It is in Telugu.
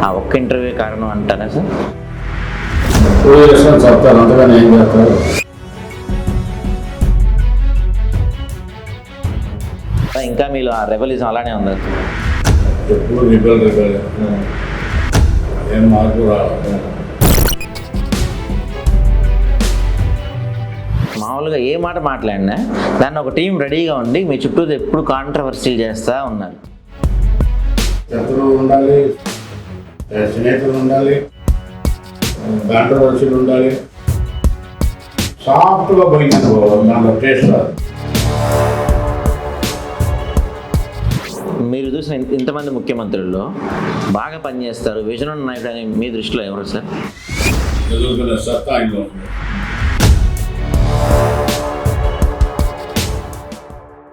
ఆ ఒక్క ఇంటర్వ్యూ కారణం అంటారా సార్? చెప్తారు, అంతగానే ఏం చేస్తారు. ఇంకా మీలో ఆ రెవల్యూషన్ అలానే ఉంది ఎప్పుడు రిబెల్ ఏం మార్పు రావాలి. మామూలుగా ఏ మాట మాట్లాడినా దాన్ని ఒక టీం రెడీగా ఉండి మీ చుట్టూ ఎప్పుడు కాంట్రవర్సీలు చేస్తూ ఉన్నారు. శత్రువులు ఉండాలి, స్నేహితులు ఉండాలి, కాంట్రవర్సీలు ఉండాలి. సాఫ్ట్గా పోయింది దాంట్లో టేస్ట్ రాదు. మీరు చూసిన ఇంతమంది ముఖ్యమంత్రుల్లో బాగా పనిచేస్తారు విజన్ ఉన్న నాయకుడు అని మీ దృష్టిలో ఎవరు సార్? ఎదుర్కొనే సత్తా ఆయనలో ఉంది.